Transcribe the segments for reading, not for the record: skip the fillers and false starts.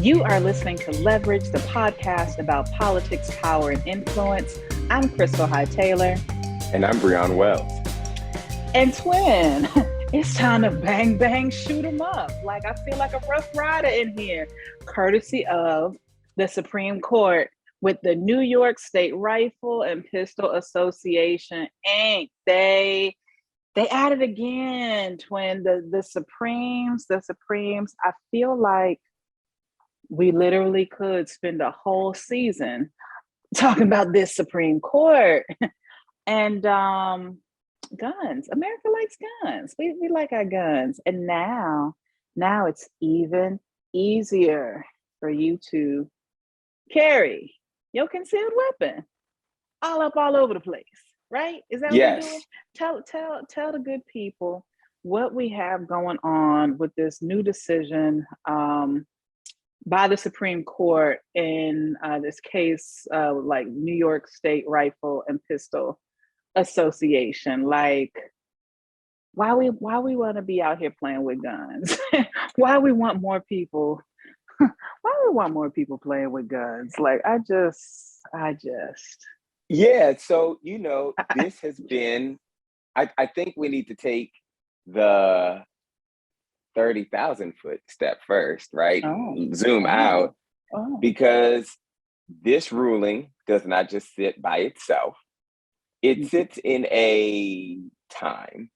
You are listening to Leverage, the podcast about politics, power, and influence. I'm Kristal Taylor. And I'm Breon Wells. And twin, it's time to bang, bang, shoot 'em up. Like, I feel like a rough rider in here, courtesy of the Supreme Court with the New York State Rifle and Pistol Association. Ain't they at it again, twin. The Supremes, I feel like we literally could spend a whole season talking about this Supreme Court. And guns. America likes guns. We like our guns. And now it's even easier for you to carry your concealed weapon all over the place, right? Is that what we're doing? Yes. Tell the good people what we have going on with this new decision by the Supreme Court in this case, like New York State Rifle and Pistol Association. Like, why we want to be out here playing with guns? Why we want more people? Why we want more people playing with guns? Like, I just. Yeah. So, this has been, I think we need to take the 30,000 foot step first, right? Zoom out, because this ruling does not just sit by itself. It sits in a time,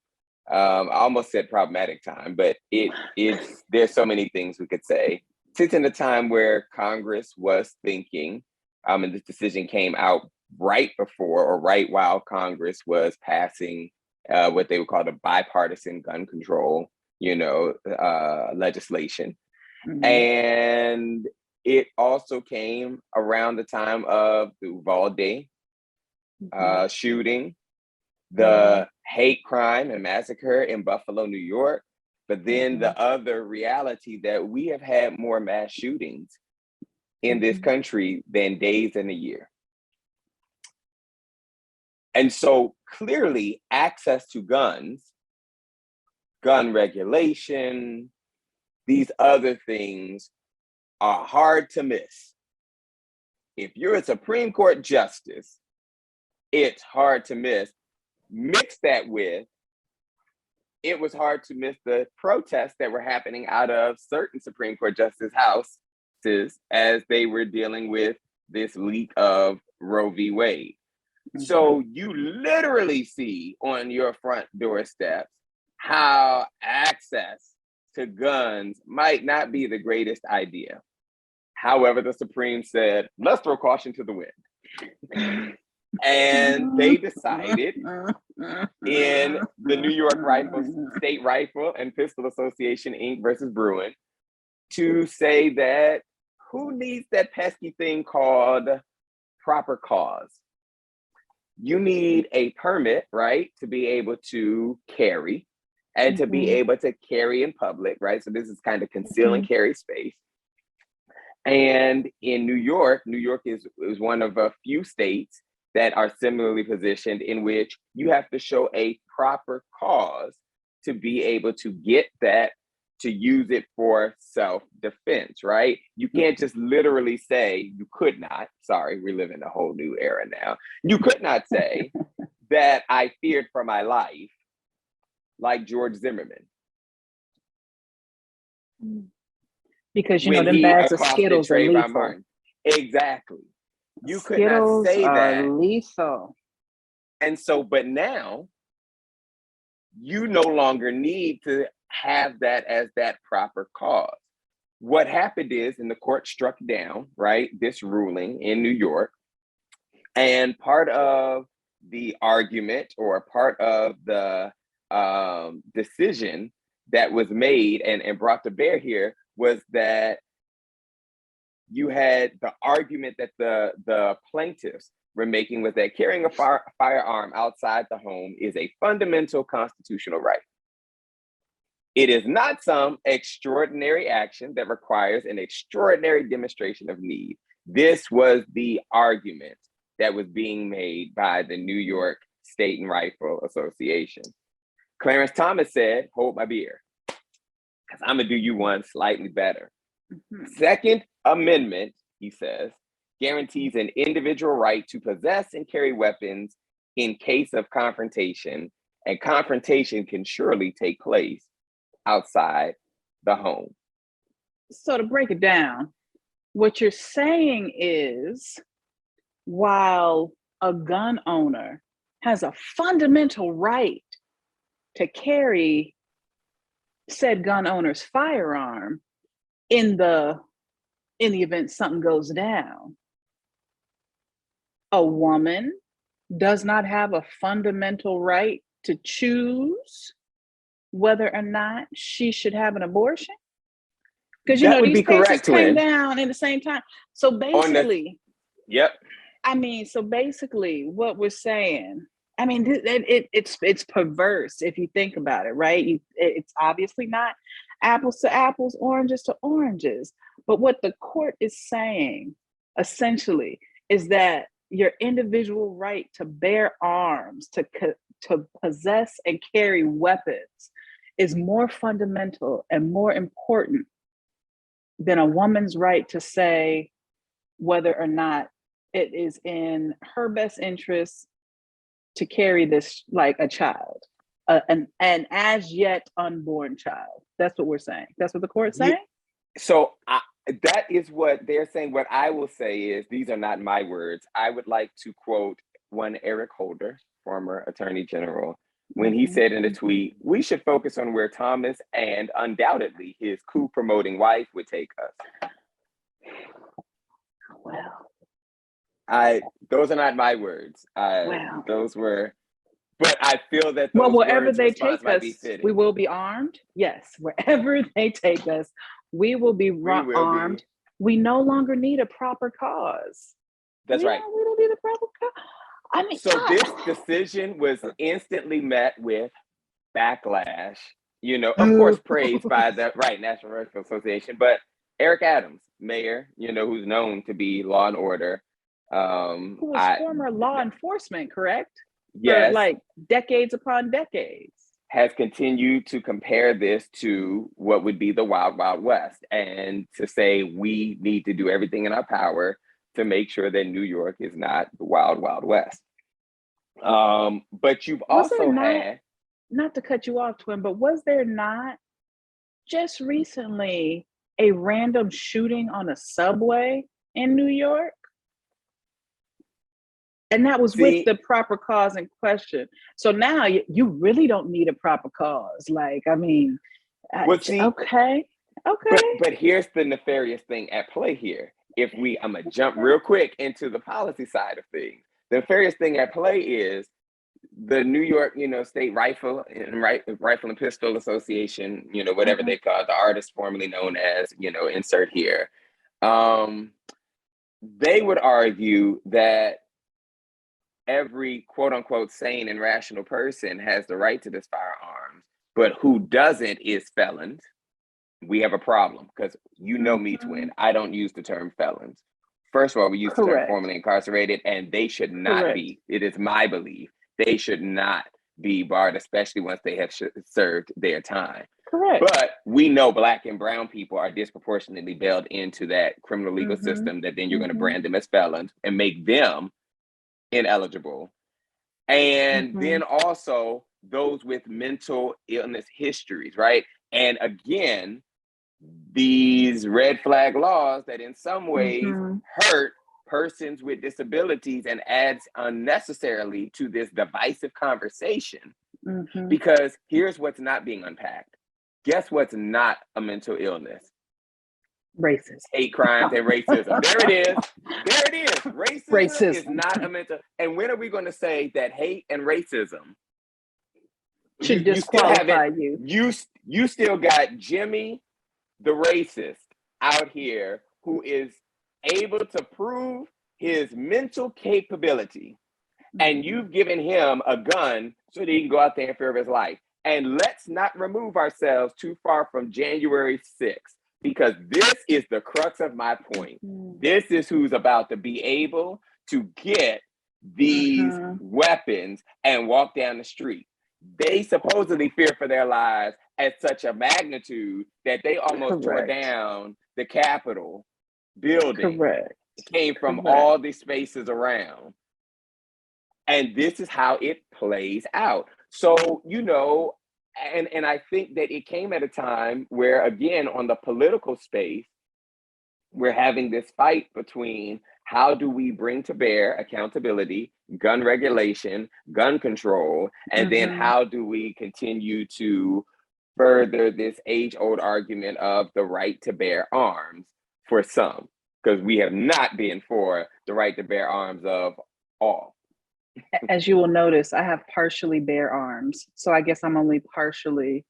I almost said problematic time, but there's so many things we could say. It sits in a time where Congress was thinking, and this decision came out right before or right while Congress was passing what they would call the bipartisan gun control legislation. Mm-hmm. And it also came around the time of the Uvalde shooting, the hate crime and massacre in Buffalo, New York, but then the other reality that we have had more mass shootings in this country than days in a year. And so clearly access to guns, gun regulation, these other things are hard to miss. If you're a Supreme Court justice, it's hard to miss. Mix that with, it was hard to miss the protests that were happening out of certain Supreme Court justice houses as they were dealing with this leak of Roe v. Wade. So you literally see on your front doorsteps how access to guns might not be the greatest idea. However, the Supreme said, let's throw caution to the wind. And they decided in the New York State Rifle and Pistol Association, Inc. versus Breon, to say that who needs that pesky thing called proper cause? You need a permit, right, to be able to carry and to be able to carry in public, right? So this is kind of conceal and carry space. And in New York is one of a few states that are similarly positioned in which you have to show a proper cause to be able to get that, to use it for self-defense, right? You can't just literally say, you could not, sorry, we live in a whole new era now. You could not say that I feared for my life like George Zimmerman. Because, them bags of Skittles are lethal. Martin. Exactly. You could Skittles not say that. Are lethal. And so, but now, you no longer need to have that as that proper cause. What happened is, and the court struck down, right, this ruling in New York, and part of the argument or part of the decision that was made and brought to bear here was that you had the argument that the plaintiffs were making was that carrying a firearm outside the home is a fundamental constitutional right. It is not some extraordinary action that requires an extraordinary demonstration of need. This was the argument that was being made by the New York State and Rifle Association. Clarence Thomas said, hold my beer, because I'm gonna do you one slightly better. Second Amendment, he says, guarantees an individual right to possess and carry weapons in case of confrontation, and confrontation can surely take place outside the home. So to break it down, what you're saying is, while a gun owner has a fundamental right to carry said gun owner's firearm in the event something goes down, a woman does not have a fundamental right to choose whether or not she should have an abortion? Because That would these be cases correct, came twin. down in the same time. So basically, Yep. so basically, what we're saying, it's perverse if you think about it, right? It's obviously not apples to apples, oranges to oranges. But what the court is saying, essentially, is that your individual right to bear arms, to possess and carry weapons, is more fundamental and more important than a woman's right to say whether or not it is in her best interest to carry this like a child, an as yet unborn child. That's what we're saying. That's what the court's saying. So that is what they're saying. What I will say is, these are not my words. I would like to quote one Eric Holder, former Attorney General, when he said in a tweet, "We should focus on where Thomas and undoubtedly his coup-promoting wife would take us." Well, those are not my words. Those were, but I feel that those wherever they take us, we will be armed. Yes, wherever they take us, we will be armed. We no longer need a proper cause. That's right. We don't need a proper cause. So this decision was instantly met with backlash. Of course, praised by the National Rifle Association, but Eric Adams, mayor, who's known to be law and order, who was former law enforcement, correct? Yes. For like decades upon decades. Has continued to compare this to what would be the Wild Wild West, and to say we need to do everything in our power to make sure that New York is not the Wild Wild West. But you've also had, not to cut you off, twin, but was there not just recently a random shooting on a subway in New York? And that was with the proper cause in question. So now you really don't need a proper cause. Okay. But here's the nefarious thing at play here. I'm gonna jump real quick into the policy side of things. The nefarious thing at play is the New York, State Rifle and Pistol Association, whatever they call it, the artist formerly known as, insert here. They would argue that every quote unquote sane and rational person has the right to this firearms, but who doesn't is felons. We have a problem because me, twin. I don't use the term felons. First of all, we use the term formerly incarcerated, and they should not be. It is my belief they should not be barred, especially once they have served their time. Correct. But we know Black and brown people are disproportionately bailed into that criminal legal system that then you're going to brand them as felons and make them ineligible. And then also those with mental illness histories, right? And again, these red flag laws that in some ways hurt persons with disabilities and adds unnecessarily to this divisive conversation. Because here's what's not being unpacked. Guess what's not a mental illness? Racism. Hate crimes and racism. There it is. Racism is not a mental. And when are we going to say that hate and racism should disqualify you? You still got Jimmy, the racist, out here who is able to prove his mental capability, and you've given him a gun so that he can go out there in fear of his life. And let's not remove ourselves too far from January 6th, because this is the crux of my point. This is who's about to be able to get these weapons and walk down the street. They supposedly fear for their lives at such a magnitude that they almost tore down the Capitol building. Correct. It came from Correct. all the spaces around. And this is how it plays out. So, you know, and I think that it came at a time where, again, on the political space, we're having this fight between how do we bring to bear accountability, gun regulation, gun control, and then how do we continue to further this age-old argument of the right to bear arms for some, because we have not been for the right to bear arms of all. As you will notice, I have partially bare arms. So I guess I'm only partially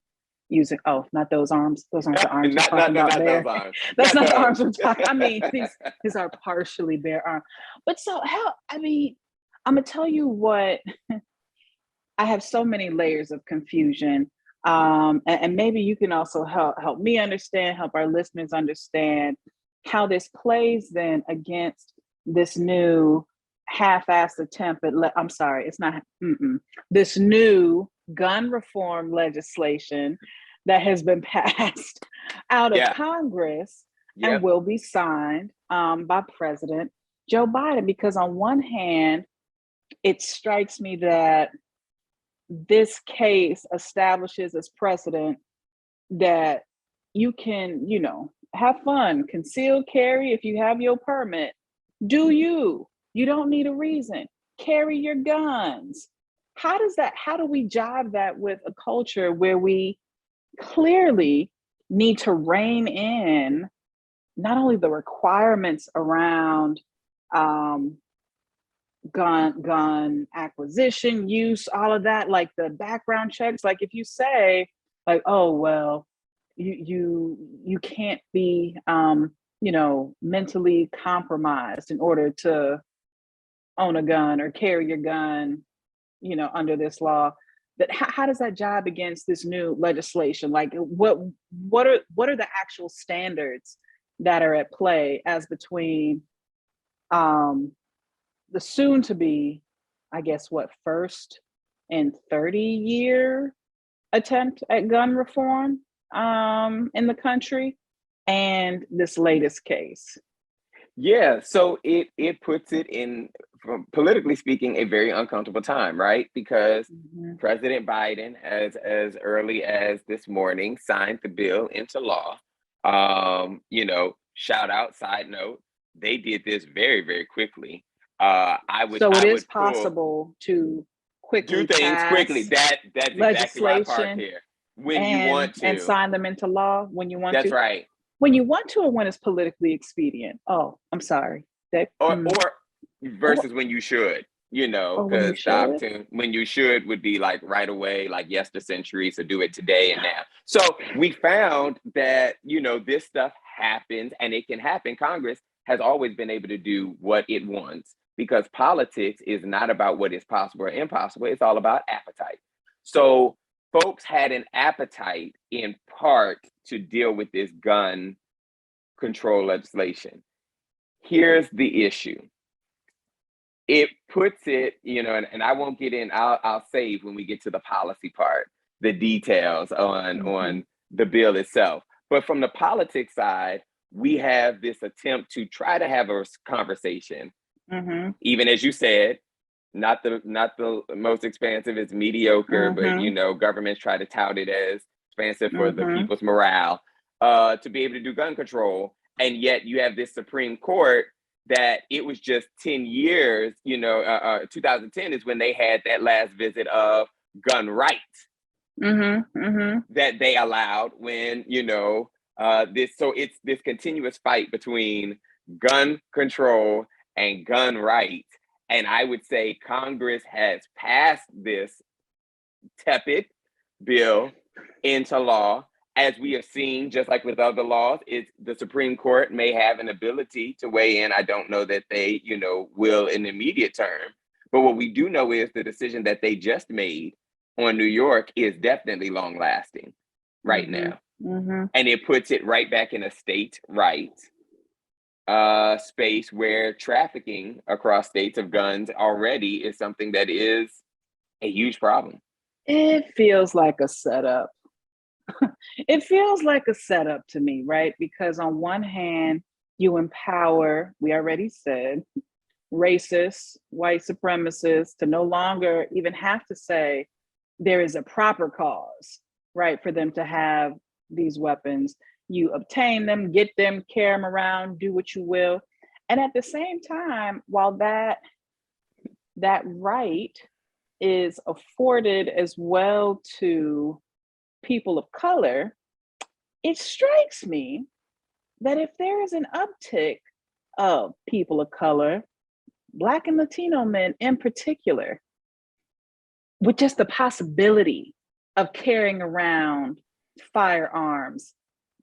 using, oh, not those arms. Those aren't the arms we're talking about there. Those arms. That's not the arms we're talking. I mean, these are partially bare arms. But so how, I mean, I'm gonna tell you what, I have so many layers of confusion. And maybe you can also help me understand, help our listeners understand how this plays then against this new half-assed attempt at, I'm sorry, it's not, this new gun reform legislation that has been passed out of Congress and will be signed by President Joe Biden. Because on one hand, it strikes me that this case establishes as precedent that you can, you know, have fun, conceal carry if you have your permit. Do you? You don't need a reason. Carry your guns. How do we jive that with a culture where we clearly need to rein in not only the requirements around gun acquisition, use, all of that, like the background checks. Like if you say, like, oh well, you can't be you know, mentally compromised in order to own a gun or carry your gun, you know, under this law. That how does that jibe against this new legislation? Like what are the actual standards that are at play as between the soon to be, I guess, what, first and 30-year attempt at gun reform in the country and this latest case? Yeah, so it puts it in, from politically speaking, a very uncomfortable time, right? Because President Biden, as early as this morning, signed the bill into law. You know, shout out, side note, they did this very, very quickly. It is possible to quickly do things quickly. That's exactly why I park here. When you want to, and sign them into law when you want to. That's right. When you want to, or when it's politically expedient. Oh, I'm sorry. Or versus when you should, you know, because the opportunity when you should would be like right away, like yestercentury. So do it today and now. So we found that, you know, this stuff happens and it can happen. Congress has always been able to do what it wants because politics is not about what is possible or impossible. It's all about appetite. So folks had an appetite in part to deal with this gun control legislation. Here's the issue. It puts it, you know, and I won't get in, I'll save when we get to the policy part, the details on the bill itself. But from the politics side, we have this attempt to try to have a conversation. Even as you said, not the most expansive, it's mediocre, but you know, governments try to tout it as expansive for the people's morale, to be able to do gun control. And yet you have this Supreme Court that it was just 10 years, you know, 2010 is when they had that last visit of gun rights that they allowed when, you know, so it's this continuous fight between gun control and gun rights. And I would say Congress has passed this tepid bill into law. As we have seen, just like with other laws, the Supreme Court may have an ability to weigh in. I don't know that they, you know, will in the immediate term. But what we do know is the decision that they just made on New York is definitely long lasting right now. And it puts it right back in a state rights space where trafficking across states of guns already is something that is a huge problem. It feels like a setup. It feels like a setup to me, right? Because on one hand, you empower, we already said, racists, white supremacists to no longer even have to say there is a proper cause, right, for them to have these weapons. You obtain them, get them, carry them around, do what you will. And at the same time, while that right is afforded as well to people of color, it strikes me that if there is an uptick of people of color, Black and Latino men in particular, with just the possibility of carrying around firearms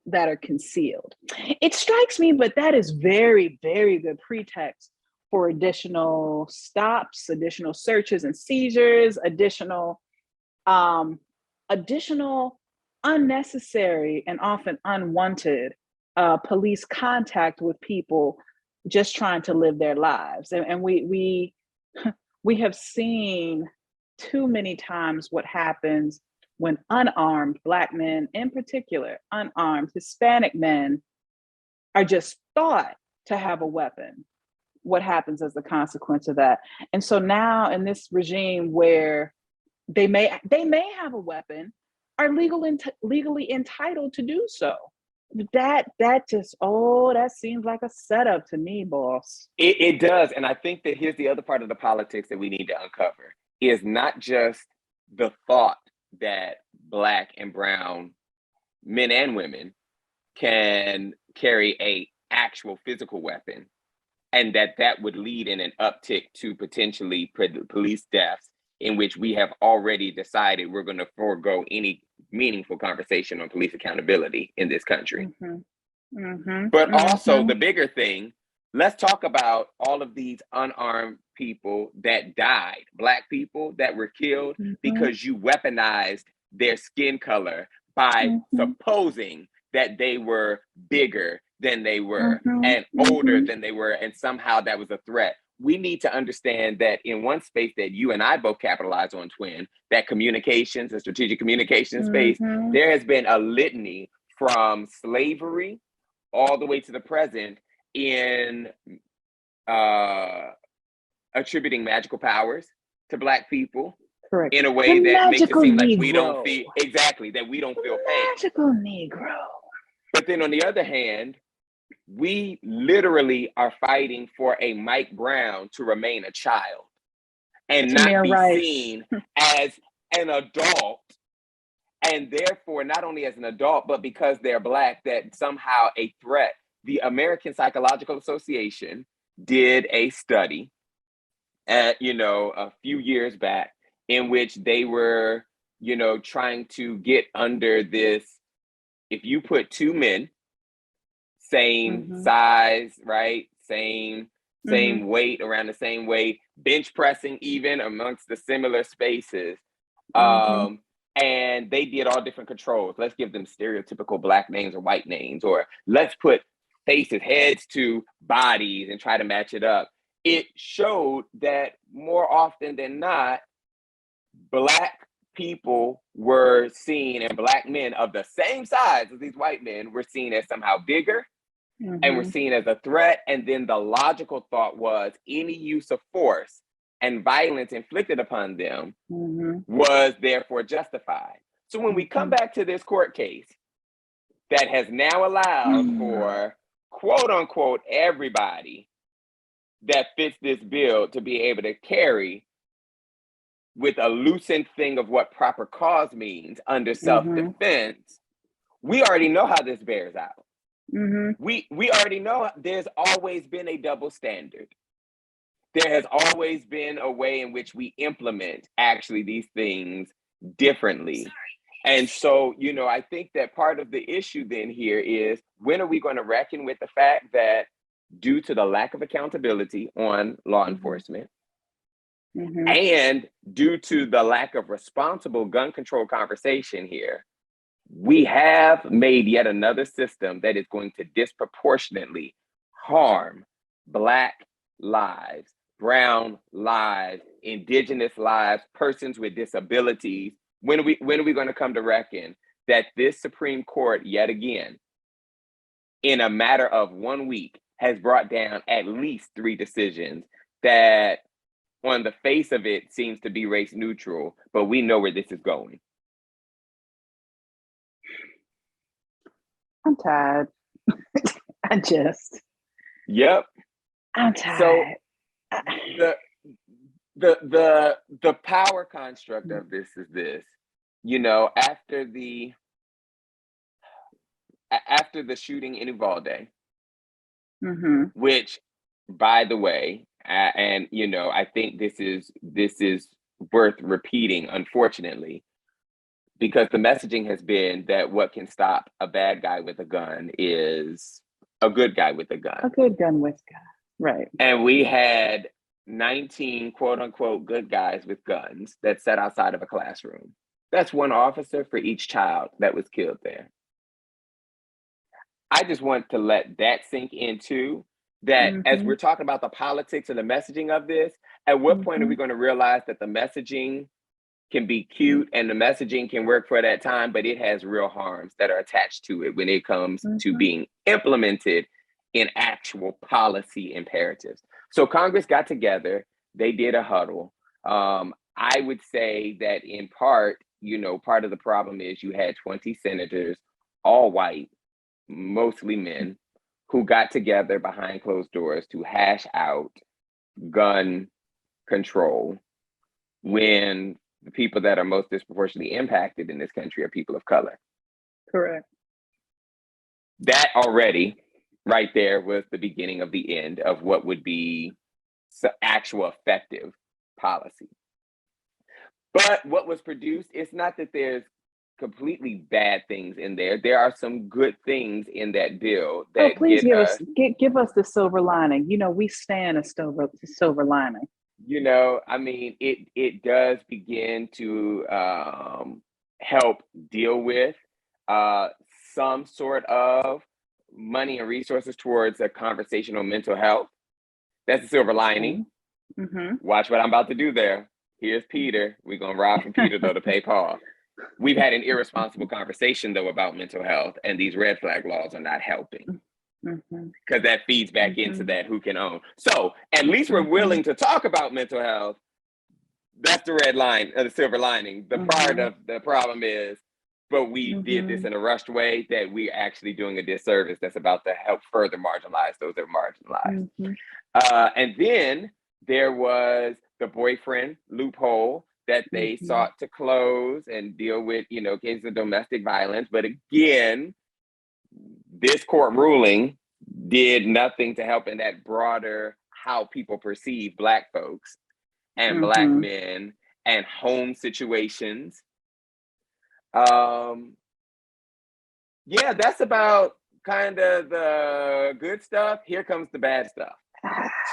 that are concealed. It strikes me, but that is very, very good pretext for additional stops, additional searches and seizures, additional unnecessary and often unwanted police contact with people just trying to live their lives. And we we have seen too many times what happens when unarmed Black men, in particular, unarmed Hispanic men, are just thought to have a weapon. What happens as a consequence of that? And so now in this regime where they may have a weapon, are legally entitled to do so. That just, that seems like a setup to me, boss. It does. And I think that here's the other part of the politics that we need to uncover is not just the thought that Black and brown men and women can carry a actual physical weapon, and that would lead in an uptick to potentially police deaths, in which we have already decided we're going to forego any meaningful conversation on police accountability in this country. Mm-hmm. Mm-hmm. But Mm-hmm. also the bigger thing, let's talk about all of these unarmed people that died, Black people that were killed because you weaponized their skin color by supposing that they were bigger than they were and older than they were, and somehow that was a threat. We need to understand that in one space that you and I both capitalize on, Twin, that communications and strategic communication space, there has been a litany from slavery all the way to the present in attributing magical powers to Black people. Correct. In a way that makes it seem Negro. like we don't feel, exactly, that we don't feel pain. Magical Negro. But then on the other hand, we literally are fighting for a Mike Brown to remain a child and not be seen as an adult. And therefore, not only as an adult, but because they're Black, that somehow a threat. The American Psychological Association did a study at, a few years back in which they were, trying to get under this. If you put two men, same size, right? Same weight, around the same weight, bench pressing even amongst the similar spaces. And they did all different controls. Let's give them stereotypical Black names or white names, or let's put faces, heads to bodies and try to match it up. It showed that more often than not, Black people were seen, and Black men of the same size as these white men were seen as somehow bigger and were seen as a threat. And then the logical thought was any use of force and violence inflicted upon them was therefore justified. So when we come back to this court case that has now allowed for quote unquote everybody that fits this bill to be able to carry with a loosened thing of what proper cause means under self-defense, we already know how this bears out. We already know there's always been a double standard. There has always been a way in which we implement actually these things differently. And so, I think that part of the issue then here is, when are we going to reckon with the fact that due to the lack of accountability on law enforcement, and due to the lack of responsible gun control conversation here, we have made yet another system that is going to disproportionately harm Black lives, brown lives, indigenous lives, persons with disabilities. When are we going to come to reckon that this Supreme Court, yet again, in a matter of 1 week, has brought down at least 3 decisions that on the face of it seems to be race neutral, but we know where this is going. I'm tired. Yep. I'm tired. So the power construct of this is this. You know, after the shooting in Uvalde, which, by the way, and you know, I think this is worth repeating, unfortunately, because the messaging has been that what can stop a bad guy with a gun is a good guy with a gun. A good gun with gun, right? And we had 19 quote unquote good guys with guns that sat outside of a classroom. That's one officer for each child that was killed there. I just want to let that sink into that as we're talking about the politics and the messaging of this, at what point are we going to realize that the messaging can be cute and the messaging can work for that time, but it has real harms that are attached to it when it comes to being implemented in actual policy imperatives. So Congress got together, they did a huddle. I would say that in part, you know, part of the problem is you had 20 senators, all white, mostly men, who got together behind closed doors to hash out gun control when the people that are most disproportionately impacted in this country are people of color. Correct. That already, right there, was the beginning of the end of what would be actual effective policy. But what was produced, it's not that there's completely bad things in there. There are some good things in that bill that please give us the silver lining. You know, we stand a silver lining. You know, I mean, it does begin to help deal with some sort of money and resources towards a conversation on mental health. That's the silver lining. Watch what I'm about to do there. Here's Peter. We're going to rob from Peter, though, to pay Paul. We've had an irresponsible conversation, though, about mental health, and these red flag laws are not helping. Because that feeds back into that who can own. So at least we're willing to talk about mental health. That's the red line, the silver lining. The part of the problem is, but we did this in a rushed way that we're actually doing a disservice that's about to help further marginalize those that are marginalized. And then there was the boyfriend loophole that they sought to close and deal with, you know, cases of domestic violence. But again, this court ruling did nothing to help in that broader how people perceive Black folks and Black men and home situations. Yeah, that's about kind of the good stuff. Here comes the bad stuff.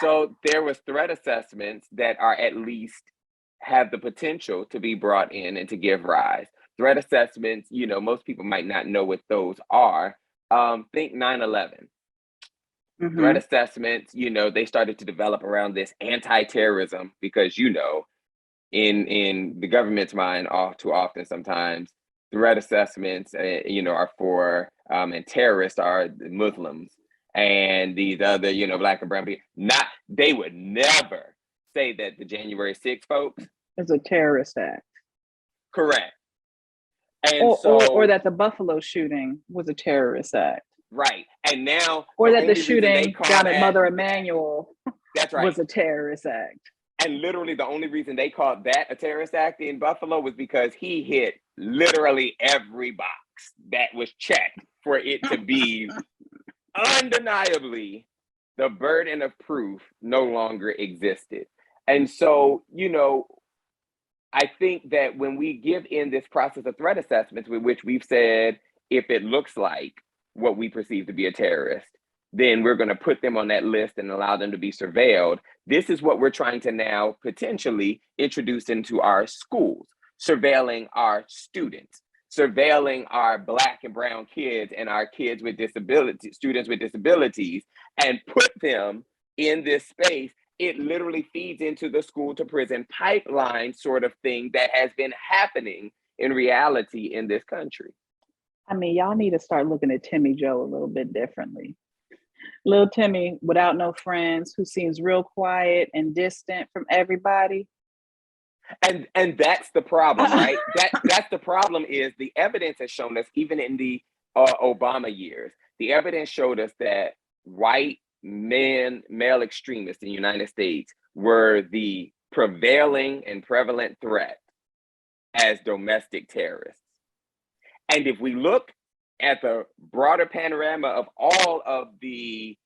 So there was threat assessments that are at least have the potential to be brought in and to give rise. Threat assessments, you know, most people might not know what those are. Think 9/11. Threat assessments, you know, they started to develop around this anti-terrorism because, you know, in the government's mind, all too often sometimes, threat assessments, you know, are for, and terrorists are Muslims and these other, you know, Black and brown people. They would never say that the January 6th folks is a terrorist act. Correct. And or that the Buffalo shooting was a terrorist act. Right. And now, or that the shooting down at Mother Emanuel that's right. was a terrorist act. And literally the only reason they called that a terrorist act in Buffalo was because he hit literally every box that was checked for it to be undeniably the burden of proof no longer existed. And so, you know, I think that when we give in this process of threat assessments, with which we've said, if it looks like what we perceive to be a terrorist, then we're going to put them on that list and allow them to be surveilled. This is what we're trying to now potentially introduce into our schools, surveilling our students, surveilling our Black and brown kids and our kids with disabilities, students with disabilities, and put them in this space. It literally feeds into the school to prison pipeline sort of thing that has been happening in reality in this country. I mean, y'all need to start looking at Timmy Joe a little bit differently. Little Timmy without no friends, who seems real quiet and distant from everybody. And that's the problem, right? That's the problem. Is the evidence has shown us, even in the Obama years, the evidence showed us that white men, male extremists in the United States were the prevailing and prevalent threat as domestic terrorists. And if we look at the broader panorama of all of the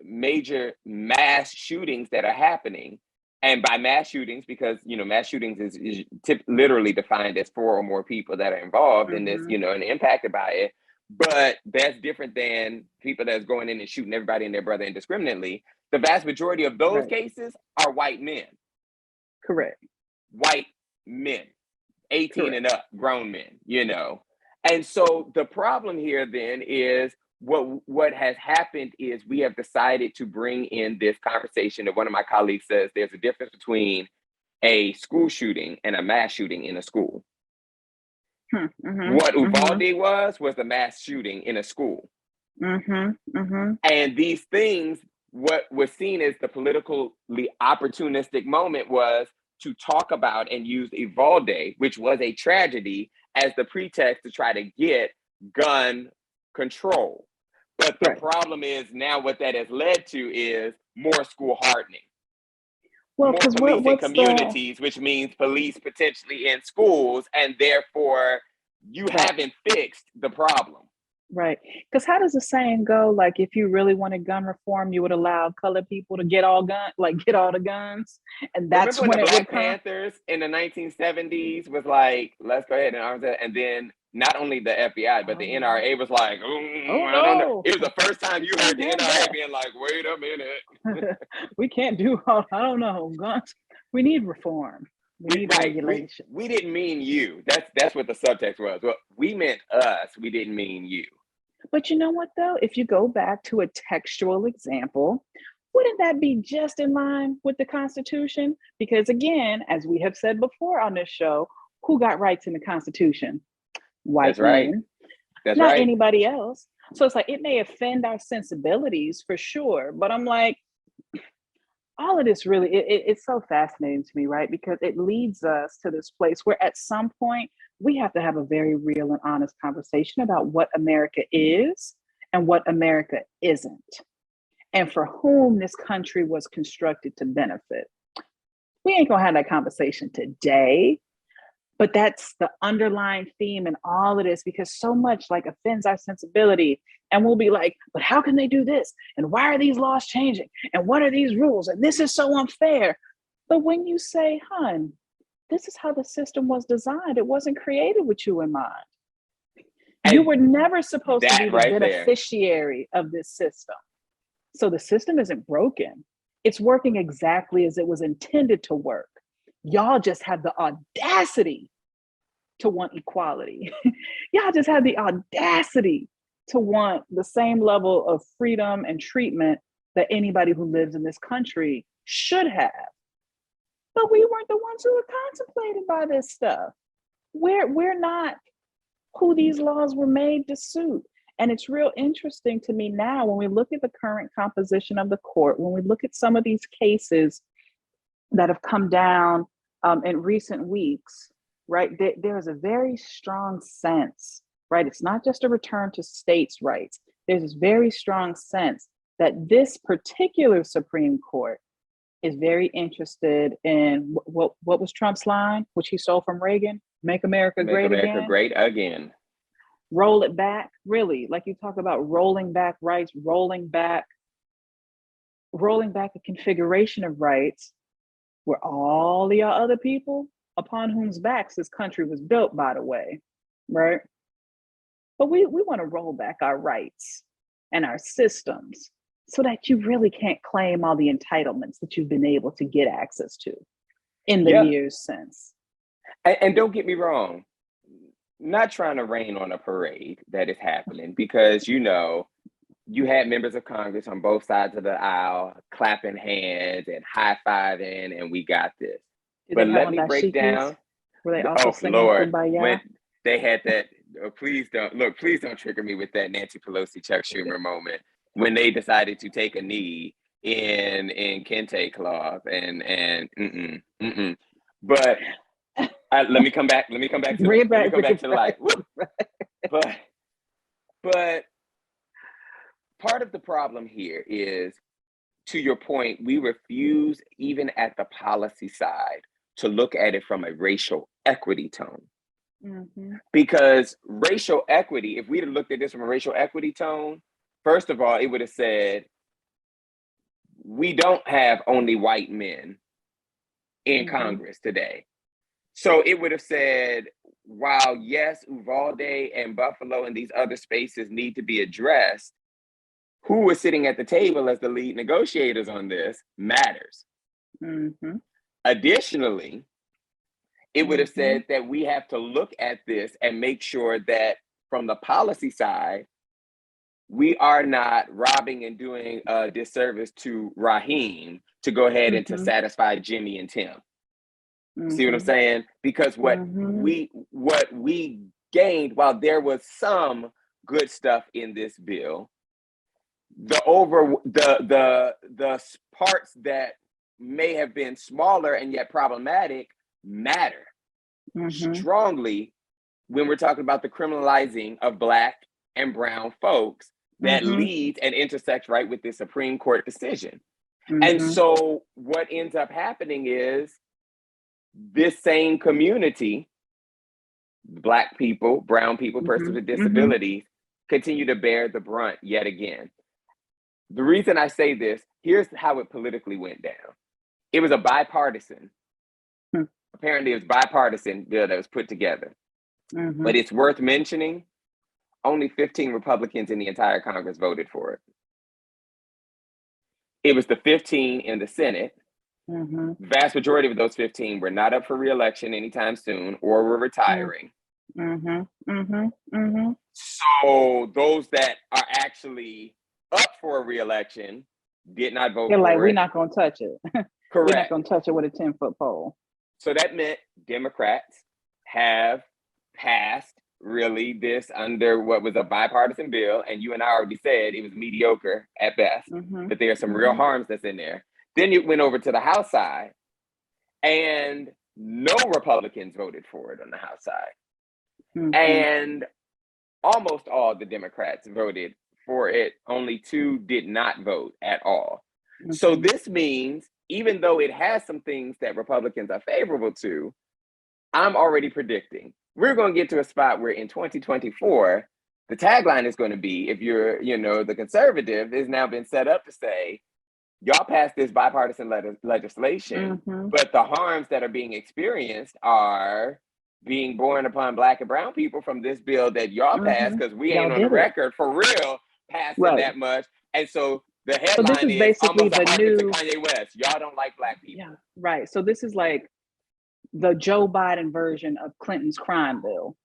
major mass shootings that are happening, and by mass shootings, because mass shootings is literally defined as 4 or more people that are involved in this, and impacted by it. But that's different than people that's going in and shooting everybody and their brother indiscriminately. The vast majority of those cases are white men. Correct. White men, 18 Correct. and up, grown men, And so the problem here then is what has happened is we have decided to bring in this conversation that one of my colleagues says there's a difference between a school shooting and a mass shooting in a school. What Uvalde was a mass shooting in a school. And these things, what was seen as the politically opportunistic moment was to talk about and use Uvalde, which was a tragedy, as the pretext to try to get gun control. But the problem is now what that has led to is more school hardening. Well, more police in communities, which means police potentially in schools, and therefore you haven't fixed the problem. Right. Because how does the saying go? Like, if you really wanted gun reform, you would allow colored people to get all the guns. And that's when the Black Panthers in the 1970s was like, let's go ahead and arm that. And then not only the FBI, but the NRA was like, I don't know. It was the first time you heard the NRA being like, wait a minute. We can't do all, I don't know, guns. We need reform. We need regulation. We didn't mean you. That's what the subtext was. Well, we meant us. We didn't mean you. But you know what, though? If you go back to a textual example, wouldn't that be just in line with the Constitution? Because again, as we have said before on this show, who got rights in the Constitution? White men. That's not anybody else. So it's like, it may offend our sensibilities for sure, but I'm like, all of this really, it's so fascinating to me, right? Because it leads us to this place where at some point we have to have a very real and honest conversation about what America is and what America isn't, and for whom this country was constructed to benefit. We ain't gonna have that conversation today, but that's the underlying theme in all of this, because so much like offends our sensibility. And we'll be like, but how can they do this? And why are these laws changing? And what are these rules? And this is so unfair. But when you say, hun, this is how the system was designed, it wasn't created with you in mind. And you were never supposed to be the beneficiary of this system. So the system isn't broken. It's working exactly as it was intended to work. Y'all just have the audacity to want equality. Y'all just have the audacity to want the same level of freedom and treatment that anybody who lives in this country should have. But we weren't the ones who were contemplated by this stuff. We're not who these laws were made to suit. And it's real interesting to me now when we look at the current composition of the court, when we look at some of these cases that have come down in recent weeks, right? There's a very strong sense, right? It's not just a return to states' rights. There's this very strong sense that this particular Supreme Court is very interested in what was Trump's line, which he stole from Reagan: "Make America great again." Make America great again. Roll it back, really. Like you talk about rolling back rights, rolling back a configuration of rights where all the other people upon whose backs this country was built, by the way, right? But we want to roll back our rights and our systems so that you really can't claim all the entitlements that you've been able to get access to in the years since. And don't get me wrong, not trying to rain on a parade that is happening, because, you had members of Congress on both sides of the aisle clapping hands and high-fiving, and we got this. But let me break down. Were they also singing Kumbaya? When they had that please don't trigger me with that Nancy Pelosi, Chuck Schumer moment when they decided to take a knee in kente cloth and. But let me come back. Let me come back to the light. But part of the problem here is, to your point, we refuse, even at the policy side, to look at it from a racial equity tone. Mm-hmm. Because racial equity, if we'd have looked at this from a racial equity tone, first of all, it would have said, we don't have only white men in mm-hmm. Congress today. So it would have said, while yes, Uvalde and Buffalo and these other spaces need to be addressed, who was sitting at the table as the lead negotiators on this matters. Mm-hmm. Additionally, it would have said that we have to look at this and make sure that from the policy side, we are not robbing and doing a disservice to Raheem to go ahead and to satisfy Jimmy and Tim. See what I'm saying? Because what we gained, while there was some good stuff in this bill, the parts that may have been smaller and yet problematic matter strongly when we're talking about the criminalizing of Black and brown folks that leads and intersects right with the Supreme Court decision. And so what ends up happening is this same community, Black people, brown people, persons with disabilities, continue to bear the brunt yet again. The reason I say this, here's how it politically went down. It was a bipartisan, apparently it was bipartisan bill that was put together. But it's worth mentioning, only 15 Republicans in the entire Congress voted for it. It was the 15 in the Senate. The vast majority of those 15 were not up for re-election anytime soon or were retiring. So those that are actually up for a re-election did not vote for it. We're not going to touch it. Correct. We're not going to touch it with a 10-foot pole. So that meant Democrats have passed really this under what was a bipartisan bill. And you and I already said it was mediocre at best, but there are some real harms that's in there. Then it went over to the House side and no Republicans voted for it on the House side. And almost all the Democrats voted for it. Only 2 did not vote at all. So this means, even though it has some things that Republicans are favorable to, I'm already predicting we're going to get to a spot where in 2024, the tagline is going to be, if you're, the conservative, has now been set up to say, y'all passed this bipartisan legislation, but the harms that are being experienced are being borne upon Black and brown people from this bill that y'all passed, because we ain't on the record for real passing that much. And so the headline is basically almost a harken to Kanye West. Y'all don't like Black people. Yeah, right. So this is like the Joe Biden version of Clinton's crime bill.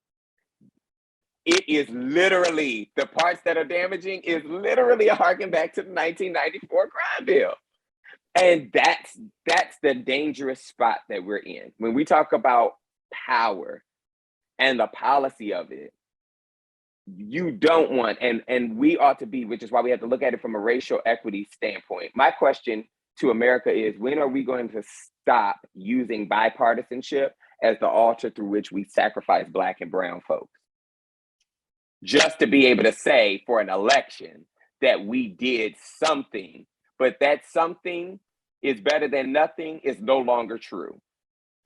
It is literally, the parts that are damaging is literally a harken back to the 1994 crime bill. And that's the dangerous spot that we're in. When we talk about power and the policy of it, you don't want, and we ought to be, which is why we have to look at it from a racial equity standpoint. My question to America is, when are we going to stop using bipartisanship as the altar through which we sacrifice Black and brown folks? Just to be able to say for an election that we did something, but that something is better than nothing is no longer true.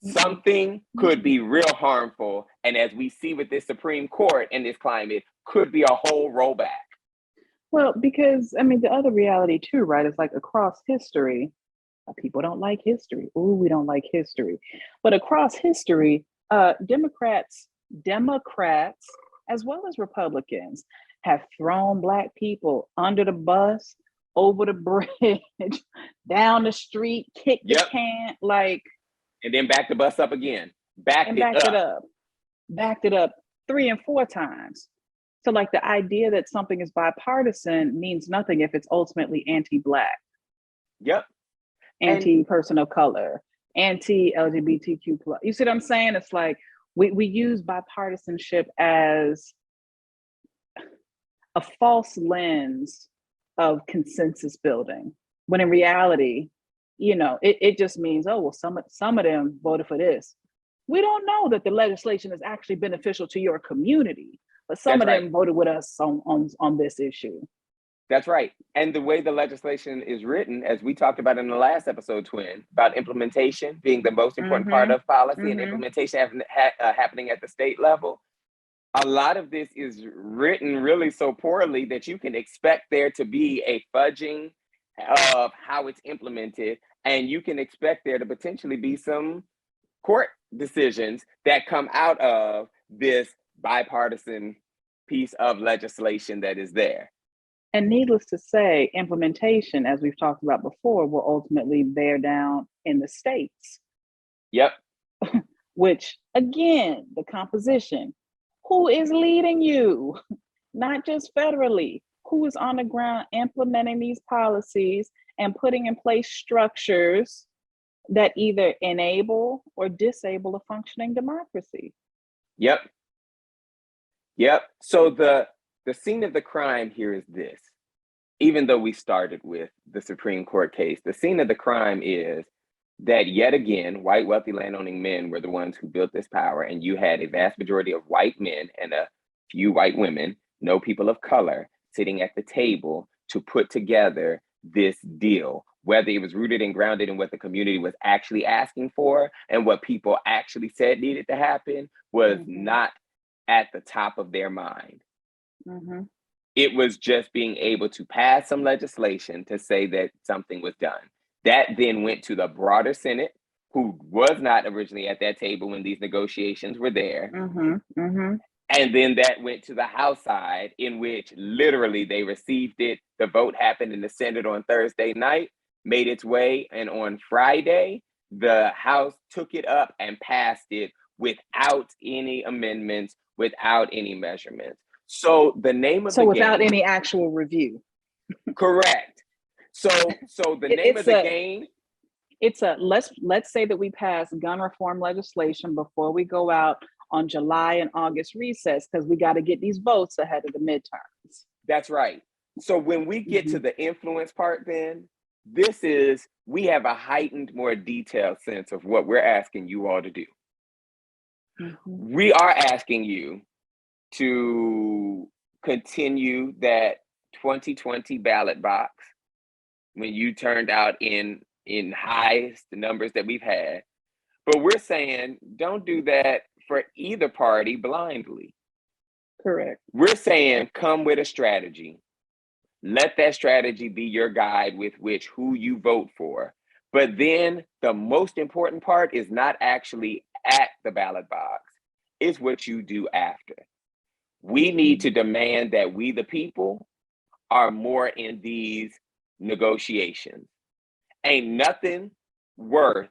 Something could be real harmful. And as we see with this Supreme Court and this climate, could be a whole rollback. Well, because, the other reality too, right, is like across history, people don't like history. Ooh, we don't like history. But across history, Democrats, as well as Republicans, have thrown Black people under the bus, over the bridge, down the street, kicked the can, and then back the bus up again. Backed it up 3 and 4 times. So the idea that something is bipartisan means nothing if it's ultimately anti-Black. Anti-person of color, anti-LGBTQ+. You see what I'm saying? It's like, We use bipartisanship as a false lens of consensus building, when in reality, it just means, oh, well, some of them voted for this. We don't know that the legislation is actually beneficial to your community, but some That's of right. them voted with us on this issue. That's right. And the way the legislation is written, as we talked about in the last episode, Twin, about implementation being the most important part of policy, and implementation happening at the state level, a lot of this is written really so poorly that you can expect there to be a fudging of how it's implemented, and you can expect there to potentially be some court decisions that come out of this bipartisan piece of legislation that is there. And needless to say, implementation, as we've talked about before, will ultimately bear down in the states. Yep. Which, again, the composition, who is leading you? Not just federally, who is on the ground implementing these policies and putting in place structures that either enable or disable a functioning democracy? Yep. So the scene of the crime here is this. Even though we started with the Supreme Court case, the scene of the crime is that yet again, white, wealthy, landowning men were the ones who built this power, and you had a vast majority of white men and a few white women, no people of color, sitting at the table to put together this deal, whether it was rooted and grounded in what the community was actually asking for and what people actually said needed to happen was not at the top of their mind. It was just being able to pass some legislation to say that something was done. That then went to the broader Senate, who was not originally at that table when these negotiations were there. And then that went to the House side, in which literally they received it. The vote happened in the Senate on Thursday night, made its way, and on Friday, the House took it up and passed it without any amendments, without any measurements. So the name of the game... So without any actual review. Correct. So the name of the game... It's let's say that we pass gun reform legislation before we go out on July and August recess, because we got to get these votes ahead of the midterms. That's right. So when we get to the influence part, then we have a heightened, more detailed sense of what we're asking you all to do. We are asking you to continue that 2020 ballot box when you turned out in highest numbers that we've had. But we're saying don't do that for either party blindly. Correct. We're saying come with a strategy. Let that strategy be your guide with which who you vote for. But then the most important part is not actually at the ballot box. It's what you do after. We need to demand that we, the people, are more in these negotiations. Ain't nothing worth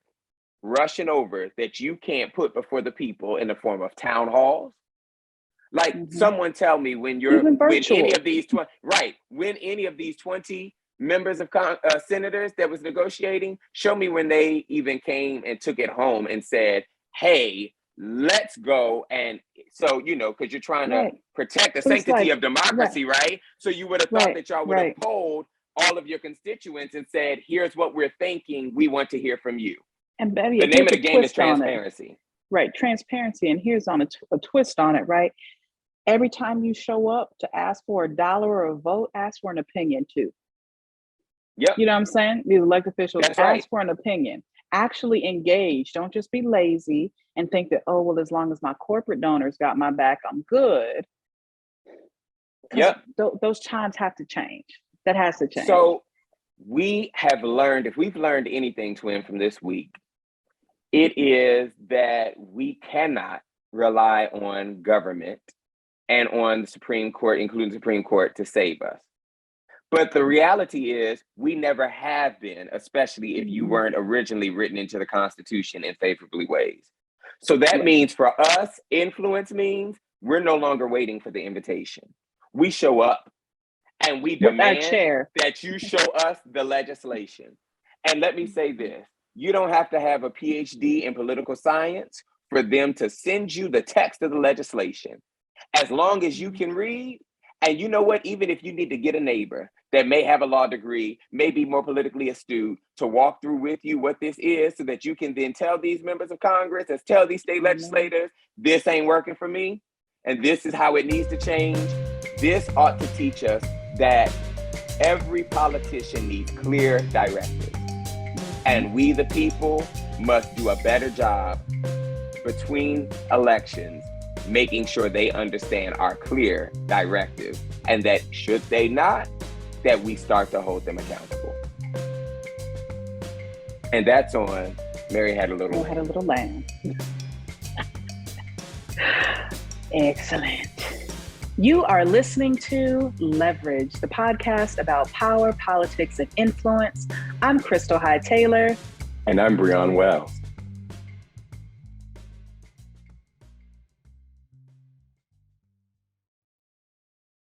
rushing over that you can't put before the people in the form of town halls. Like someone tell me when any of these 20 members of senators that was negotiating, show me when they even came and took it home and said, hey, let's go. And so, because you're trying to protect the sanctity of democracy, right? So you would have thought that y'all would have polled all of your constituents and said, here's what we're thinking. We want to hear from you. And Betty, the name of the game is transparency. Right, transparency. And here's on a twist on it, right? Every time you show up to ask for $1 or a vote, ask for an opinion too. Yep. You know what I'm saying? These elected officials, ask for an opinion. Actually engage. Don't just be lazy and think that, oh, well, as long as my corporate donors got my back, I'm good. Yep. Those chimes have to change. That has to change. So we have learned, if we've learned anything, Twin, from this week, it is that we cannot rely on government and on the Supreme Court, including the Supreme Court, to save us. But the reality is we never have been, especially if you weren't originally written into the Constitution in favorably ways. So that means for us, influence means we're no longer waiting for the invitation. We show up and we demand that you show us the legislation. And let me say this, you don't have to have a PhD in political science for them to send you the text of the legislation. As long as you can read, and you know what, even if you need to get a neighbor that may have a law degree, may be more politically astute, to walk through with you what this is so that you can then tell these members of Congress and tell these state legislators, this ain't working for me, and this is how it needs to change. This ought to teach us that every politician needs clear directives. And we, the people, must do a better job between elections, making sure they understand our clear directive, and that should they not, that we start to hold them accountable. And that's on Mary Had a Little Lamb. Had a Little Lamb. Excellent. You are listening to Leverage, the podcast about power, politics, and influence. I'm Kristal Hyde Taylor. And I'm Breon Wells.